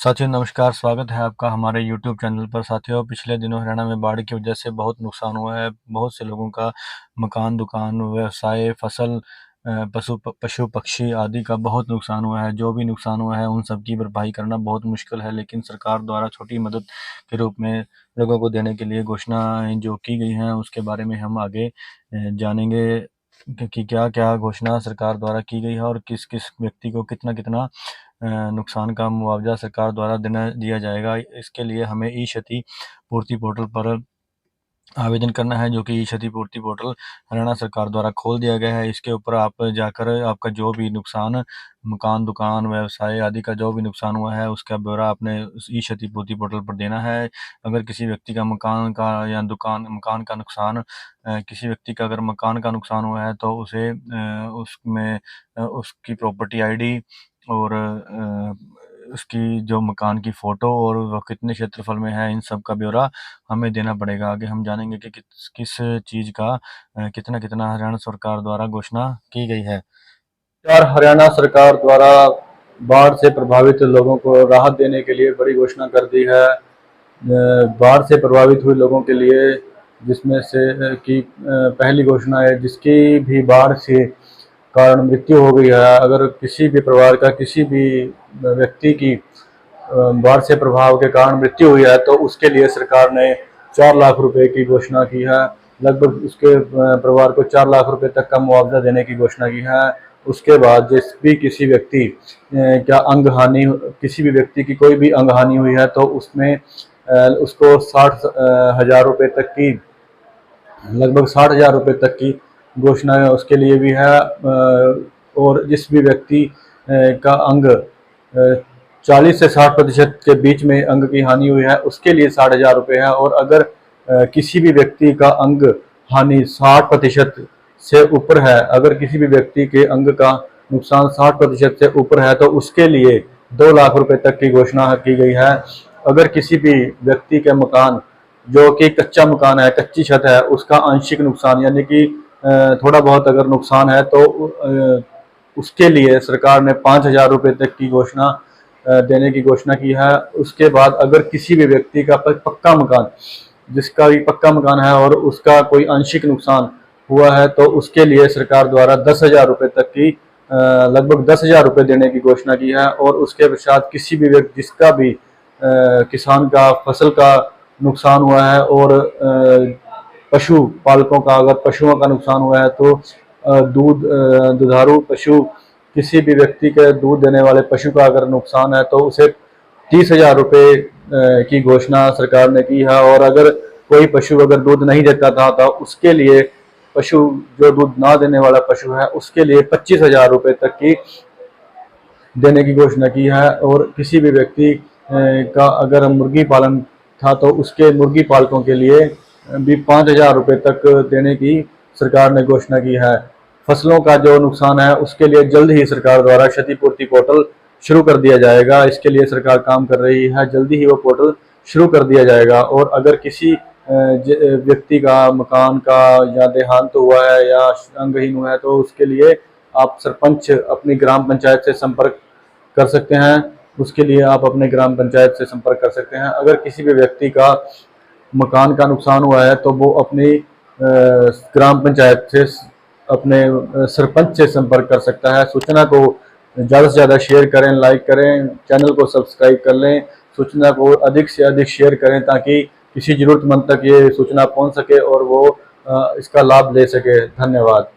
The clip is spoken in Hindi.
साथियों नमस्कार, स्वागत है आपका हमारे यूट्यूब चैनल पर। साथियों, पिछले दिनों हरियाणा में बाढ़ की वजह से बहुत नुकसान हुआ है। बहुत से लोगों का मकान, दुकान, व्यवसाय, फसल, पशु पक्षी आदि का बहुत नुकसान हुआ है। जो भी नुकसान हुआ है उन सब की भरपाई करना बहुत मुश्किल है, लेकिन सरकार द्वारा छोटी मदद के रूप में लोगों को देने के लिए घोषणाएँ जो की गई हैं उसके बारे में हम आगे जानेंगे कि क्या-क्या घोषणा सरकार द्वारा की गई है और किस-किस व्यक्ति को कितना-कितना नुकसान का मुआवजा सरकार द्वारा दिया जाएगा। इसके लिए हमें ई क्षति पूर्ति पोर्टल पर आवेदन करना है, जो कि ई क्षति पूर्ति पोर्टल हरियाणा सरकार द्वारा खोल दिया गया है। इसके ऊपर आप जाकर आपका जो भी नुकसान, मकान, दुकान, व्यवसाय आदि का जो भी नुकसान हुआ है उसका ब्यौरा आपने उस ई क्षति पूर्ति पोर्टल पर देना है। अगर किसी व्यक्ति का मकान का या मकान का नुकसान किसी व्यक्ति का अगर मकान का नुकसान हुआ है तो उसे उसमें उसकी प्रॉपर्टी आईडी और उसकी जो मकान की फ़ोटो और वह कितने क्षेत्रफल में है, इन सब का ब्यौरा हमें देना पड़ेगा। आगे हम जानेंगे कि किस किस चीज़ का कितना-कितना हरियाणा सरकार द्वारा घोषणा की गई है। यार, हरियाणा सरकार द्वारा बाढ़ से प्रभावित लोगों को राहत देने के लिए बड़ी घोषणा कर दी है। बाढ़ से प्रभावित हुए लोगों के लिए जिसमें से कि पहली घोषणा है, जिसकी भी बाढ़ से कारण मृत्यु हो गई है, अगर किसी भी परिवार का किसी भी व्यक्ति की बाढ़ से प्रभाव के कारण मृत्यु हुई है तो उसके लिए सरकार ने 4 लाख रुपए की घोषणा की है। लगभग उसके परिवार को 4 लाख रुपए तक का मुआवजा देने की घोषणा की है। उसके बाद जिस भी किसी व्यक्ति क्या अंग हानि, किसी भी व्यक्ति की कोई भी अंग हानि हुई है तो उसमें उसको 60,000 रुपये तक की, लगभग 60,000 रुपये तक की घोषणा उसके लिए भी है। और जिस भी व्यक्ति का अंग 40 से 60% के बीच में अंग की हानि हुई है उसके लिए 60,000 रुपये है। और अगर किसी भी व्यक्ति का अंग हानि 60% से ऊपर है, अगर किसी भी व्यक्ति के अंग का नुकसान 60% से ऊपर है तो उसके लिए 2 लाख रुपए तक की घोषणा की गई है। अगर किसी भी व्यक्ति के मकान जो कि कच्चा मकान है, कच्ची छत है, उसका आंशिक नुकसान यानी कि थोड़ा बहुत अगर नुकसान है तो उसके लिए सरकार ने 5,000 रुपये तक की घोषणा देने की घोषणा की है। उसके बाद अगर किसी भी व्यक्ति का पक्का मकान, जिसका भी पक्का मकान है और उसका कोई आंशिक नुकसान हुआ है तो उसके लिए सरकार द्वारा 10,000 रुपये तक की, लगभग 10,000 रुपये देने की घोषणा की है। और उसके पश्चात किसी भी व्यक्ति जिसका भी किसान का फसल का नुकसान हुआ है और पशु पालकों का अगर पशुओं का नुकसान हुआ है तो दुधारू पशु, किसी भी व्यक्ति के दूध देने वाले पशु का अगर नुकसान है तो उसे 30,000 रुपये की घोषणा सरकार ने की है। और अगर कोई पशु अगर दूध नहीं देता था तो उसके लिए, पशु जो दूध ना देने वाला पशु है उसके लिए 25,000 रुपये तक की देने की घोषणा की है। और किसी भी व्यक्ति का अगर मुर्गी पालन था तो उसके मुर्गी पालकों के लिए भी 5,000 रुपये तक देने की सरकार ने घोषणा की है। फसलों का जो नुकसान है उसके लिए जल्द ही सरकार द्वारा क्षतिपूर्ति पोर्टल शुरू कर दिया जाएगा। इसके लिए सरकार काम कर रही है, जल्दी ही वो पोर्टल शुरू कर दिया जाएगा। और अगर किसी व्यक्ति का मकान का या देहांत हुआ है या अंगहीन हुआ है तो उसके लिए आप सरपंच अपनी ग्राम पंचायत से संपर्क कर सकते हैं। उसके लिए आप अपने ग्राम पंचायत से संपर्क कर सकते हैं। अगर किसी भी व्यक्ति का मकान का नुकसान हुआ है तो वो अपनी ग्राम पंचायत से, अपने सरपंच से संपर्क कर सकता है। सूचना को ज़्यादा से ज़्यादा शेयर करें, लाइक करें, चैनल को सब्सक्राइब कर लें, सूचना को अधिक से अधिक शेयर करें ताकि किसी ज़रूरतमंद तक ये सूचना पहुंच सके और वो इसका लाभ ले सके। धन्यवाद।